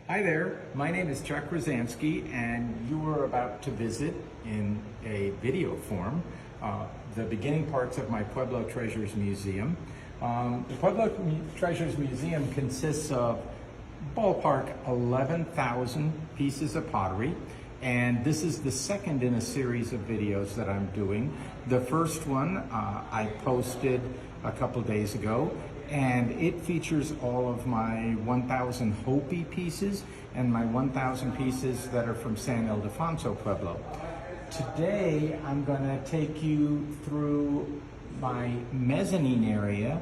Hi there, my name is Chuck Rozanski, and you are about to visit in a video form the beginning parts of my Pueblo Treasures Museum. The Pueblo Treasures Museum consists of ballpark 11,000 pieces of pottery, and this is the second in a series of videos that I'm doing. The first one I posted a couple days ago, and it features all of my 1,000 Hopi pieces and my 1,000 pieces that are from San Ildefonso Pueblo. Today I'm going to take you through my mezzanine area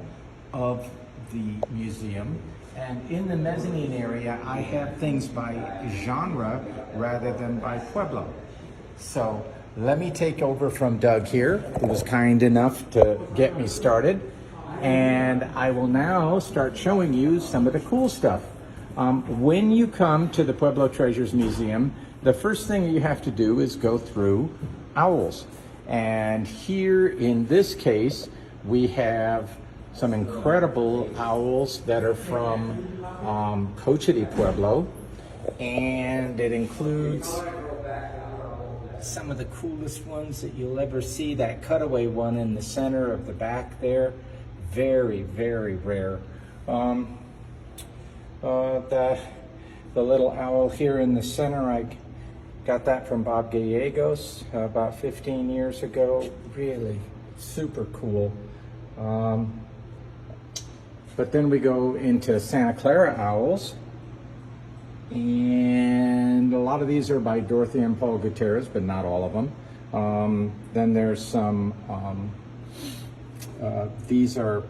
of the museum, and in the mezzanine area I have things by genre rather than by Pueblo. So let me take over from Doug here, who was kind enough to get me started. And I will now start showing you some of the cool stuff. When you come to the Pueblo Treasures Museum, the first thing you have to do is go through owls. And here in this case, we have some incredible owls that are from Cochiti, Pueblo. And it includes some of the coolest ones that you'll ever see. That cutaway one in the center of the back there. Very, very rare. The little owl here in the center, I got that from Bob Gallegos about 15 years ago. Really super cool. But then we go into Santa Clara owls, and a lot of these are by Dorothy and Paul Gutierrez, but not all of them. Then there's some these are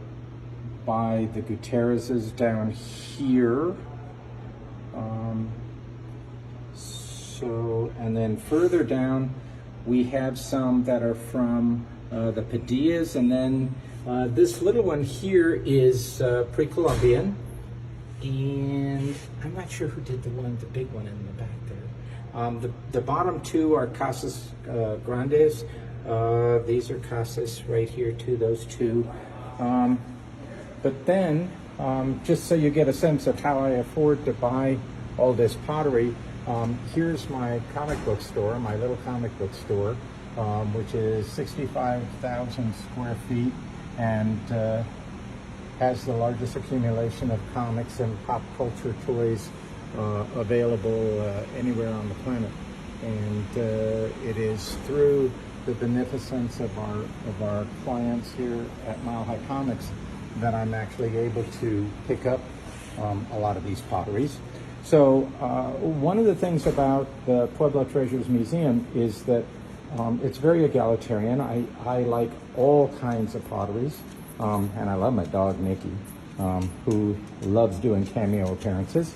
by the Gutierrezes down here. And then further down, we have some that are from the Padillas, and then this little one here is pre-Columbian, and I'm not sure who did the big one in the back there. The bottom two are Casas Grandes. These are Casas right here too, those two. But then, just so you get a sense of how I afford to buy all this pottery, here's my comic book store, my little comic book store, which is 65,000 square feet and has the largest accumulation of comics and pop culture toys available anywhere on the planet. And it is through the beneficence of our clients here at Mile High Comics that I'm actually able to pick up a lot of these potteries. So one of the things about the Pueblo Treasures Museum is that it's very egalitarian. I like all kinds of potteries, and I love my dog Mickey, who loves doing cameo appearances.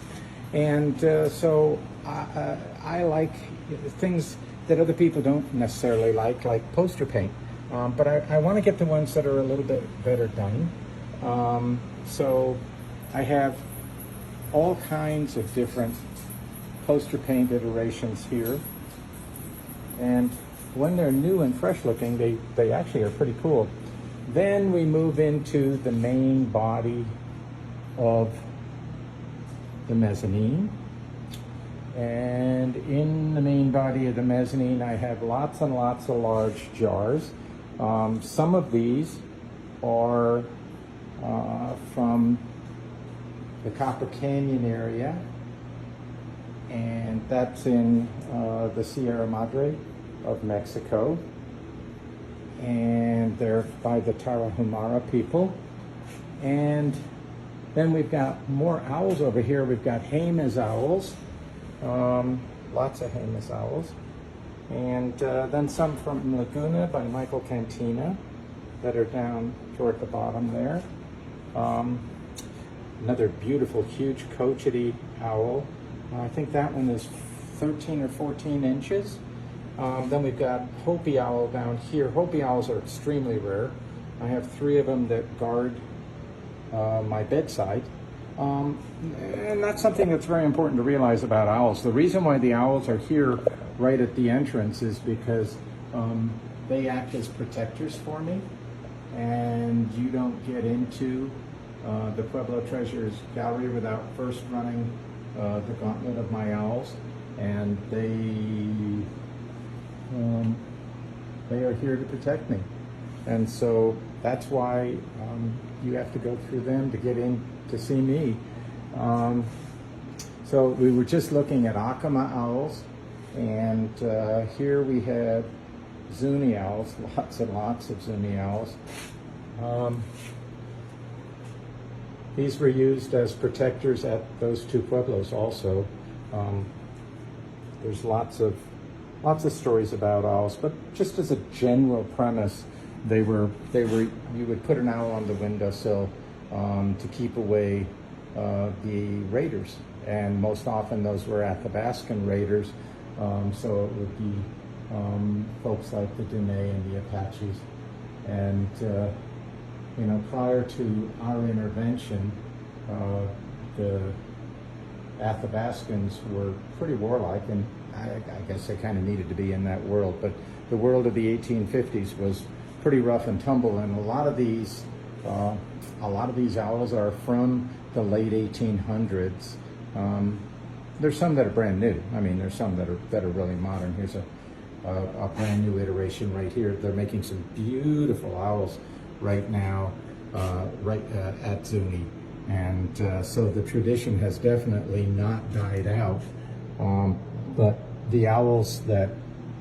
And so I like things that other people don't necessarily like poster paint. But I want to get the ones that are a little bit better done. So I have all kinds of different poster paint iterations here. And when they're new and fresh looking, they actually are pretty cool. Then we move into the main body of the mezzanine. And in the main body of the mezzanine, I have lots and lots of large jars. Some of these are from the Copper Canyon area, and that's in the Sierra Madre of Mexico. And they're by the Tarahumara people. And then we've got more owls over here. We've got Jemez owls. Lots of Jemez owls. And then some from Laguna by Michael Cantina that are down toward the bottom there. Another beautiful, huge Cochiti owl. I think that one is 13 or 14 inches. Then we've got Hopi owl down here. Hopi owls are extremely rare. I have 3 of them that guard my bedside. And that's something that's very important to realize about owls. The reason why the owls are here right at the entrance is because they act as protectors for me, and you don't get into the Pueblo Treasures Gallery without first running the gauntlet of my owls, and they are here to protect me. And so that's why you have to go through them to get in to see me. So we were just looking at Acoma owls, and here we have Zuni owls, lots and lots of Zuni owls. These were used as protectors at those two pueblos also. There's lots of stories about owls, but just as a general premise, you would put an owl on the windowsill to keep away the raiders, and most often those were Athabascan raiders. So it would be folks like the Dene and the Apaches, and prior to our intervention, the Athabascans were pretty warlike, and I guess they kind of needed to be in that world. But the world of the 1850s was pretty rough and tumble, and a lot of these owls are from the late 1800s. There's some that are brand new. I mean, there's some that are really modern. Here's a brand new iteration right here. They're making some beautiful owls right now, at Zuni, and so the tradition has definitely not died out. But the owls that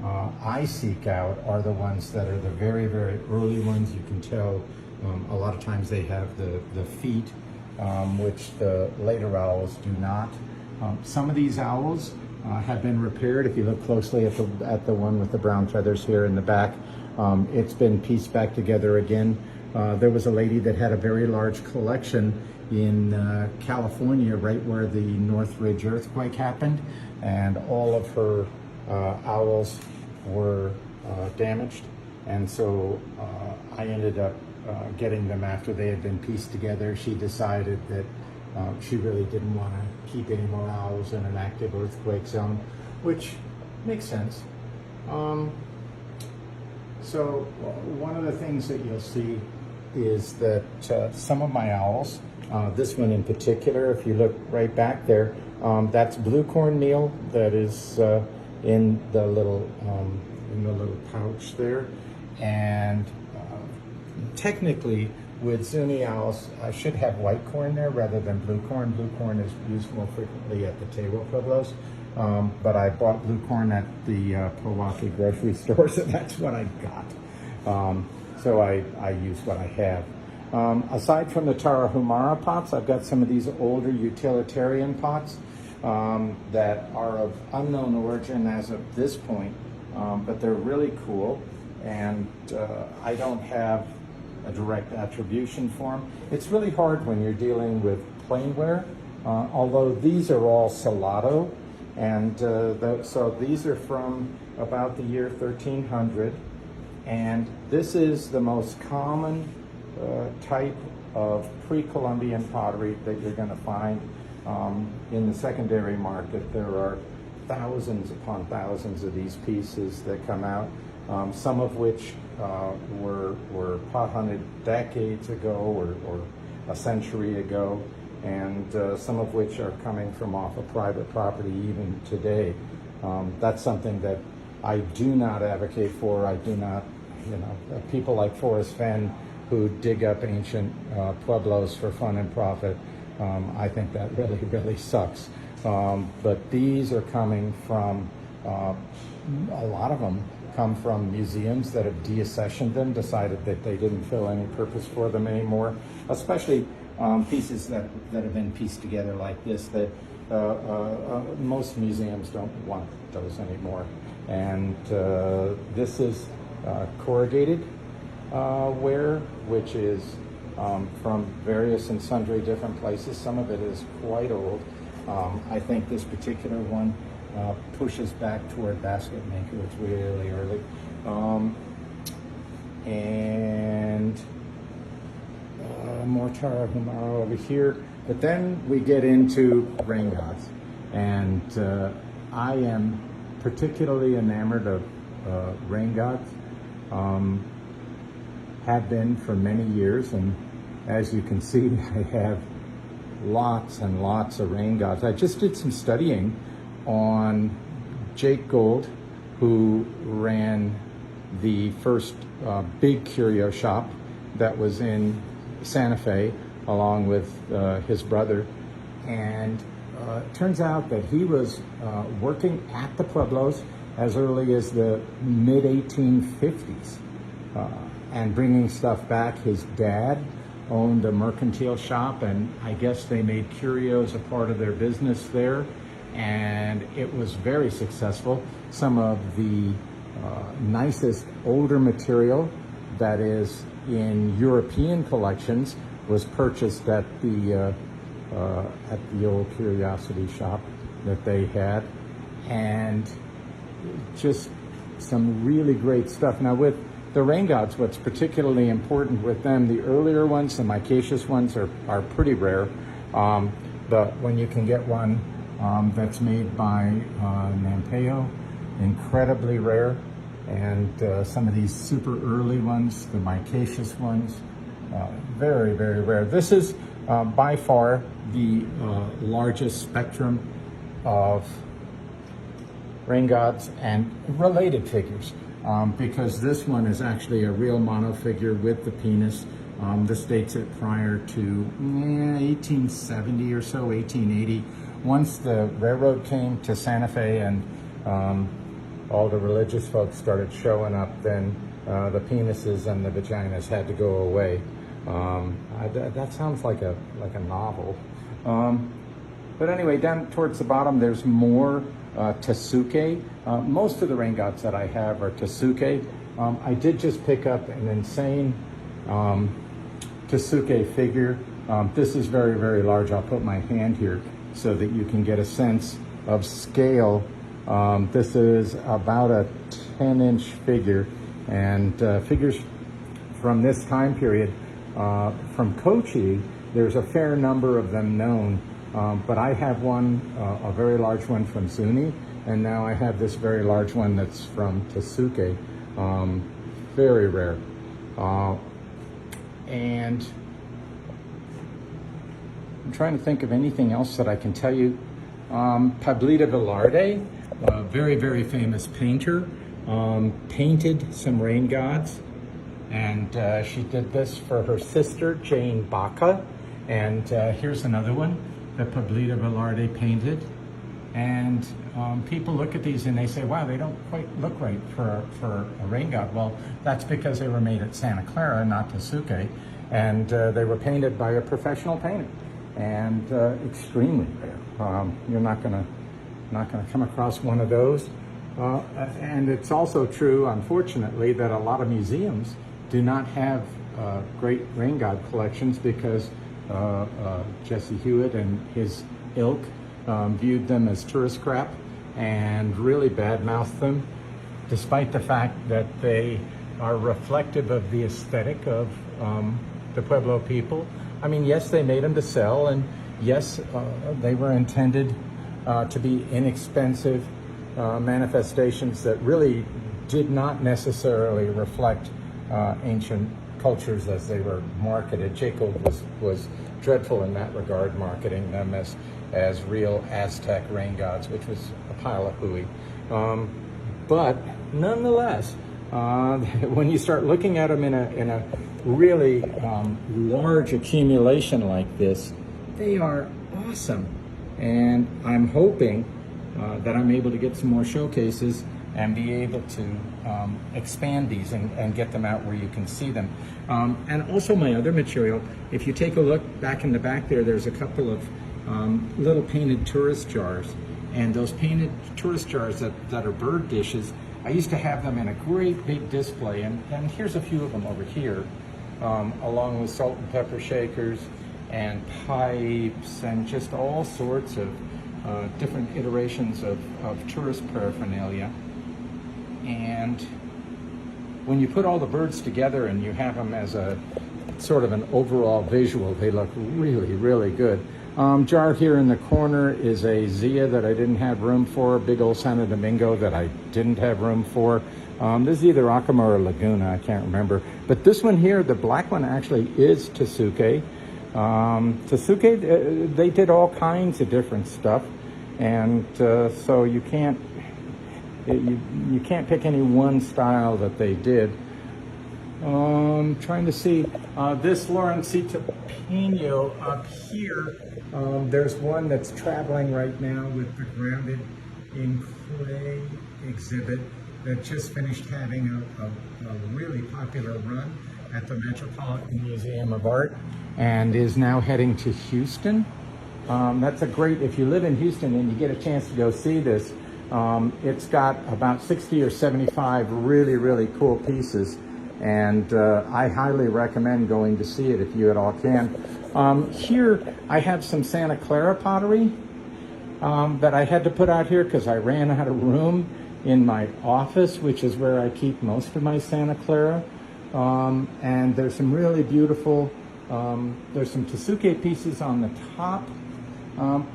I seek out are the ones that are the very, very early ones. You can tell a lot of times they have the feet, which the later owls do not. Some of these owls have been repaired. If you look closely at the one with the brown feathers here in the back, it's been pieced back together again. There was a lady that had a very large collection in California, right where the Northridge earthquake happened, and all of her owls were damaged, and so I ended up getting them after they had been pieced together. She decided that she really didn't want to keep any more owls in an active earthquake zone, which makes sense. So one of the things that you'll see is that some of my owls, this one in particular, if you look right back there, that's blue cornmeal that is in the little pouch there, and technically with Zuni owls, I should have white corn there rather than blue corn. Blue corn is used more frequently at the table pueblos, but I bought blue corn at the Milwaukee grocery store, so that's what I got. So I use what I have. Aside from the Tarahumara pots, I've got some of these older utilitarian pots that are of unknown origin as of this point, but they're really cool, and I don't have a direct attribution for them. It's really hard when you're dealing with plainware, although these are all Salado, and so these are from about the year 1300, and this is the most common type of pre-Columbian pottery that you're going to find in the secondary market. There are thousands upon thousands of these pieces that come out, some of which were pot hunted decades ago or a century ago, and some of which are coming from off of private property even today. That's something that I do not advocate for. I do not, people like Forrest Fenn who dig up ancient pueblos for fun and profit. I think that really, really sucks. But these are coming from, a lot of them come from museums that have deaccessioned them, decided that they didn't fill any purpose for them anymore, especially pieces that have been pieced together like this, that most museums don't want those anymore. And this is corrugated ware, which is from various and sundry different places. Some of it is quite old. I think this particular one pushes back toward basket maker. It's really early. And more Tarahumara over here. But then we get into rain gods. And I am particularly enamored of rain gods. Have been for many years, and as you can see, I have lots and lots of rain gods. I just did some studying on Jake Gold, who ran the first big curio shop that was in Santa Fe, along with his brother. And it turns out that he was working at the Pueblos as early as the mid-1850s and bringing stuff back. His dad owned a mercantile shop, and I guess they made curios a part of their business there, and it was very successful. Some of the nicest older material that is in European collections was purchased at the old curiosity shop that they had, and just some really great stuff. Now with the rain gods, what's particularly important with them, the earlier ones, the micaceous ones, are pretty rare. But when you can get one that's made by Nampeo, incredibly rare. And some of these super early ones, the micaceous ones, very, very rare. This is by far the largest spectrum of rain gods and related figures, because this one is actually a real mono figure with the penis. This dates it prior to 1870 or so, 1880. Once the railroad came to Santa Fe and all the religious folks started showing up, then the penises and the vaginas had to go away. That sounds like a novel. But anyway, down towards the bottom, there's more Tasuke. Most of the rain gods that I have are Tasuke. I did just pick up an insane Tasuke figure. This is very, very large. I'll put my hand here so that you can get a sense of scale. This is about a 10-inch figure, and figures from this time period, from Kochi, there's a fair number of them known, but I have one, a very large one from Zuni, and now I have this very large one that's from Tasuke. Very rare. And I'm trying to think of anything else that I can tell you. Pablita Velarde, a very, very famous painter, painted some rain gods, and she did this for her sister, Jane Baca. And here's another one that Pablita Velarde painted. And people look at these and they say, wow, they don't quite look right for a rain god. Well, that's because they were made at Santa Clara, not Tasuke, and they were painted by a professional painter, and extremely rare. You're not gonna come across one of those. And it's also true, unfortunately, that a lot of museums do not have great rain god collections because Jesse Hewitt and his ilk viewed them as tourist crap and really badmouthed them, despite the fact that they are reflective of the aesthetic of the Pueblo people. I mean, yes, they made them to sell, and yes, they were intended to be inexpensive manifestations that really did not necessarily reflect ancient cultures as they were marketed. Jacob was dreadful in that regard, marketing them as real Aztec rain gods, which was a pile of hooey. But nonetheless, when you start looking at them in a really large accumulation like this, they are awesome. And I'm hoping that I'm able to get some more showcases and be able to expand these and get them out where you can see them. And also my other material, if you take a look back in the back there, there's a couple of little painted tourist jars. And those painted tourist jars that are bird dishes, I used to have them in a great big display. And here's a few of them over here, along with salt and pepper shakers and pipes and just all sorts of different iterations of tourist paraphernalia. And when you put all the birds together and you have them as a sort of an overall visual, they look really, really good. Jar here in the corner is a Zia that I didn't have room for, a big old Santo Domingo that I didn't have room for. This is either Acoma or Laguna, I can't remember. But this one here, the black one, actually is Tasuke. Tsuke, they did all kinds of different stuff, and so you can't pick any one style that they did. Trying to see this Lawrencita Pino up here. There's one that's traveling right now with the Grounded in Clay exhibit that just finished having a really popular run at the Metropolitan Museum of Art and is now heading to Houston. That's a great, if you live in Houston and you get a chance to go see this, it's got about 60 or 75 really, really cool pieces. And I highly recommend going to see it if you at all can. Here I have some Santa Clara pottery that I had to put out here because I ran out of room in my office, which is where I keep most of my Santa Clara. And there's some really beautiful, there's some Tsuke pieces on the top,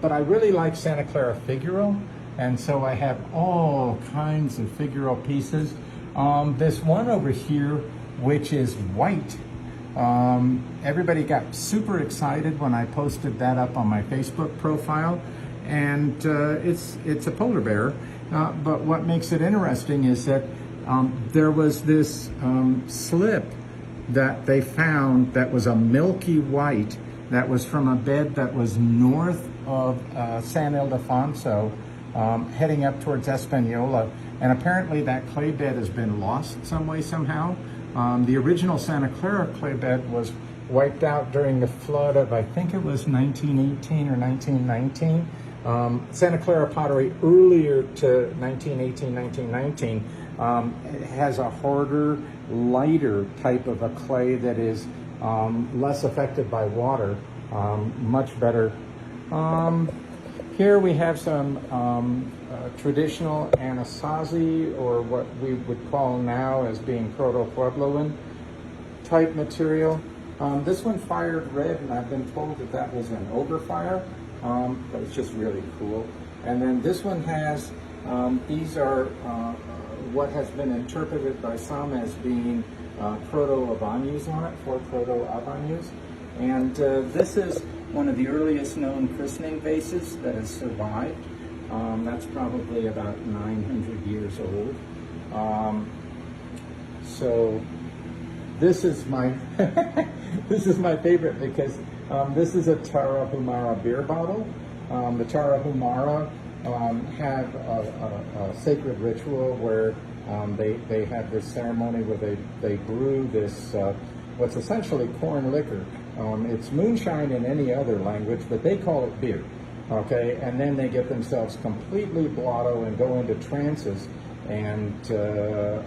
but I really like Santa Clara figural, and so I have all kinds of figural pieces. This one over here, which is white, everybody got super excited when I posted that up on my Facebook profile, and it's a polar bear. But what makes it interesting is that there was this slip that they found that was a milky white that was from a bed that was north of San Ildefonso, heading up towards Espanola. And apparently that clay bed has been lost some way, somehow. The original Santa Clara clay bed was wiped out during the flood of, I think it was 1918 or 1919. Santa Clara pottery earlier to 1918, 1919 has a harder, lighter type of a clay that is less affected by water, much better. Here we have some traditional Anasazi, or what we would call now as being Proto-Puebloan type material. This one fired red, and I've been told that that was an ogre fire. But it's just really cool. And then this one has, these are what has been interpreted by some as being proto-Abanus on it, 4 proto-Abanus. And this is one of the earliest known christening vases that has survived. That's probably about 900 years old. So this is my this is my favorite because this is a Tarahumara beer bottle. The Tarahumara have a sacred ritual where they have this ceremony where they brew this what's essentially corn liquor. It's moonshine in any other language, but they call it beer. Okay, and then they get themselves completely blotto and go into trances. And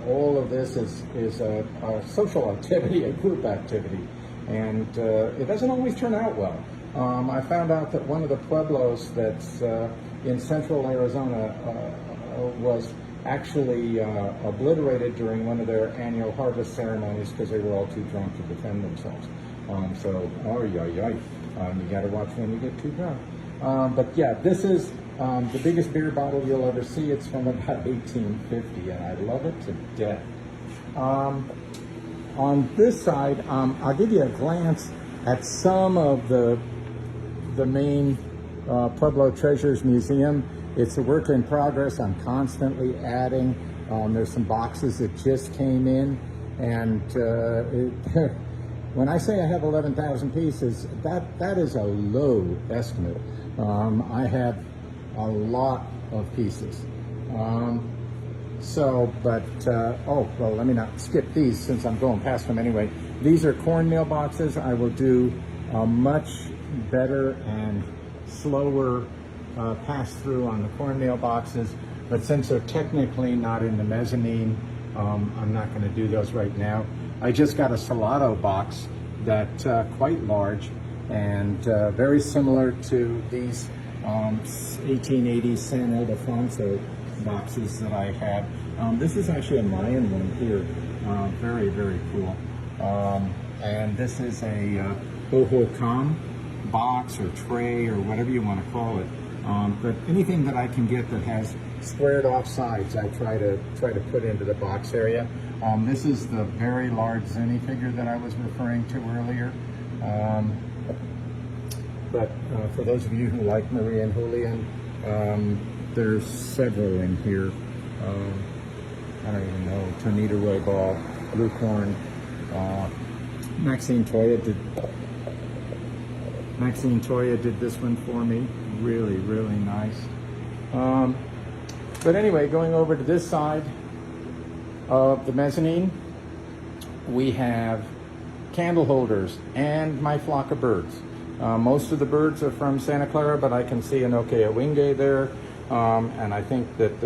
all of this is a social activity, a group activity. And it doesn't always turn out well. I found out that one of the pueblos that's in central Arizona was actually obliterated during one of their annual harvest ceremonies because they were all too drunk to defend themselves. You got to watch when you get too drunk. But yeah, this is the biggest beer bottle you'll ever see. It's from about 1850, and I love it to death. On this side, I'll give you a glance at some of the main Pueblo Treasures Museum. It's a work in progress. I'm constantly adding. There's some boxes that just came in, and when I say I have 11,000 pieces, that is a low estimate. I have a lot of pieces. Well, let me not skip these since I'm going past them anyway. These are cornmeal boxes. I will do a much better and slower pass through on the cornmeal boxes, but since they're technically not in the mezzanine, I'm not going to do those right now. I just got a Salado box that's quite large and very similar to these 1880s San Ildefonso boxes that I have. This is actually a Mayan one here. Very, very cool. And this is a Hohokam box or tray or whatever you want to call it. But anything that I can get that has squared off sides, I try to put into the box area. This is the very large Zuni figure that I was referring to earlier. but for those of you who like Marie and Julian, there's several in here. I don't even know, Tonita Roybal, Lukewarn, Maxine Toya did this one for me. Really, really nice. But anyway, going over to this side of the mezzanine, we have candle holders and my flock of birds. Most of the birds are from Santa Clara, but I can see an Okea-Wingay there. And I think that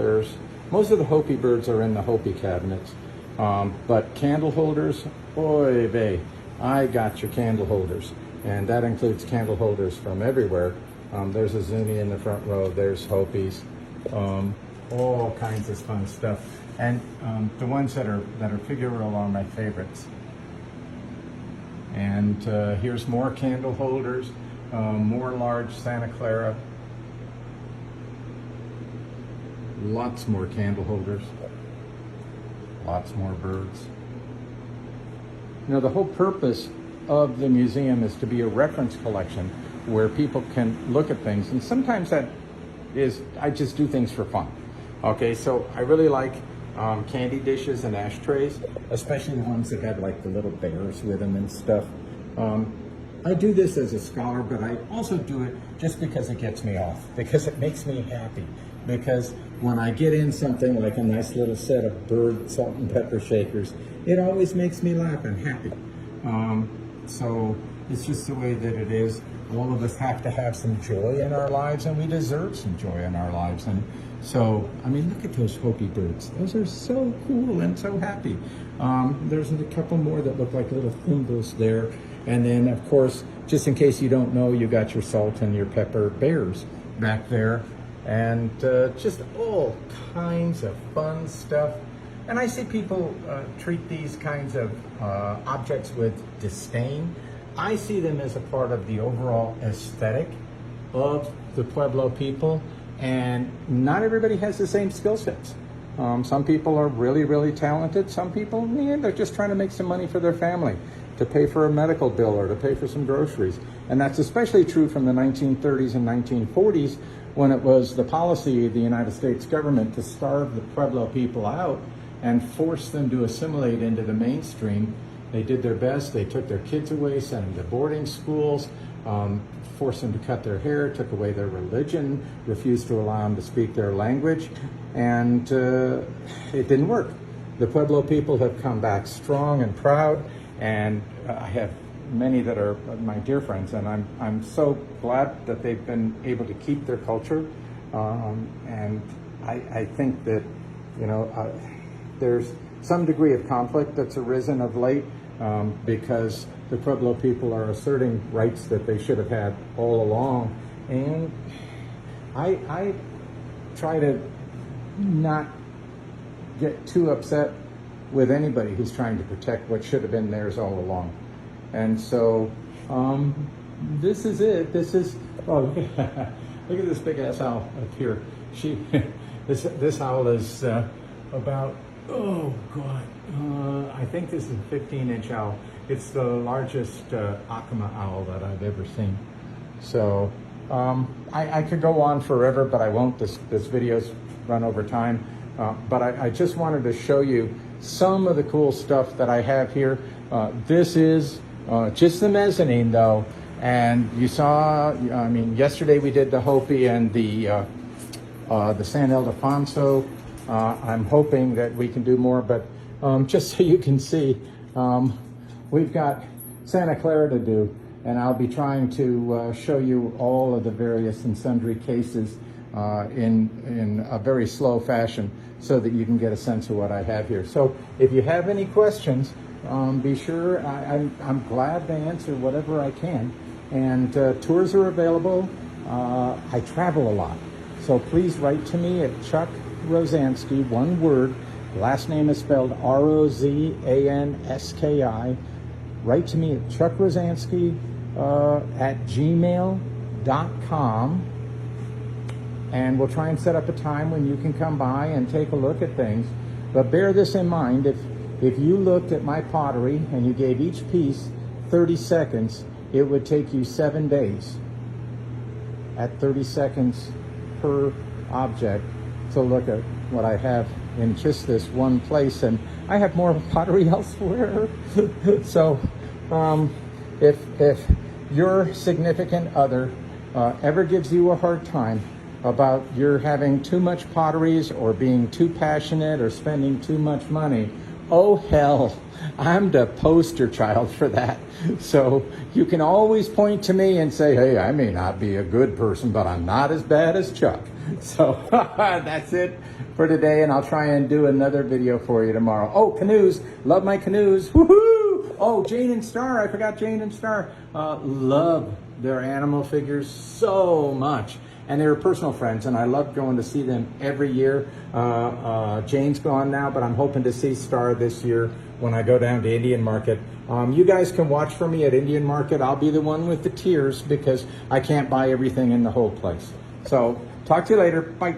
most of the Hopi birds are in the Hopi cabinets. But candle holders, oy vey, I got your candle holders. And that includes candle holders from everywhere. There's a Zuni in the front row, there's Hopis, all kinds of fun stuff. And the ones that are figural are my favorites. And here's more candle holders, more large Santa Clara. Lots more candle holders. Lots more birds. You know, the whole purpose of the museum is to be a reference collection where people can look at things. And sometimes that is, I just do things for fun. Okay, so I really like candy dishes and ashtrays, especially the ones that have like the little bears with them and stuff. I do this as a scholar, but I also do it just because it gets me off, because it makes me happy. Because when I get in something like a nice little set of bird salt and pepper shakers, it always makes me laugh and happy. So it's just the way that it is. All of us have to have some joy in our lives, and we deserve some joy in our lives. And so, I mean, look at those Hopi birds. Those are so cool and so happy. There's a couple more that look like little thimbles there. And then, of course, just in case you don't know, you got your salt and your pepper bears back there. And just all kinds of fun stuff. And I see people treat these kinds of objects with disdain. I see them as a part of the overall aesthetic of the Pueblo people, and not everybody has the same skill sets. Some people are really, really talented. Some people, they're just trying to make some money for their family, to pay for a medical bill or to pay for some groceries. And that's especially true from the 1930s and 1940s, when it was the policy of the United States government to starve the Pueblo people out and force them to assimilate into the mainstream. They did their best. They took their kids away, sent them to boarding schools, forced them to cut their hair, took away their religion, refused to allow them to speak their language, and it didn't work. The Pueblo people have come back strong and proud, and I have many that are my dear friends, and I'm so glad that they've been able to keep their culture, and I think that, there's some degree of conflict that's arisen of late, because the Pueblo people are asserting rights that they should have had all along. And I try to not get too upset with anybody who's trying to protect what should have been theirs all along. And so this is it. This is, look at this big ass owl up here. This owl is about, oh God, I think this is a 15-inch owl. It's the largest Acoma owl that I've ever seen. So I could go on forever, but I won't. This video's run over time. But I just wanted to show you some of the cool stuff that I have here. This is just the mezzanine, though. And you saw, I mean, yesterday we did the Hopi and the San Ildefonso. I'm hoping that we can do more, but just so you can see, we've got Santa Clara to do, and I'll be trying to show you all of the various and sundry cases in a very slow fashion so that you can get a sense of what I have here. So if you have any questions, be sure, I'm glad to answer whatever I can. And tours are available. I travel a lot. So please write to me at Chuck Rozanski, one word. Last name is spelled R-O-Z-A-N-S-K-I. Write to me at chuckrozanski at gmail.com. And we'll try and set up a time when you can come by and take a look at things. But bear this in mind, if you looked at my pottery and you gave each piece 30 seconds, it would take you 7 days at 30 seconds per object to look at what I have in just this one place, and I have more pottery elsewhere. So if your significant other ever gives you a hard time about you're having too much potteries or being too passionate or spending too much money, oh hell, I'm the poster child for that. So you can always point to me and say, hey, I may not be a good person, but I'm not as bad as Chuck. So that's it for today, and I'll try and do another video for you tomorrow. Oh, canoes. Love my canoes. Woohoo! Oh, Jane and Star. I forgot Jane and Star. Love their animal figures so much. And they were personal friends, and I love going to see them every year. Jane's gone now, but I'm hoping to see Star this year when I go down to Indian Market. You guys can watch for me at Indian Market. I'll be the one with the tears because I can't buy everything in the whole place. So talk to you later. Bye.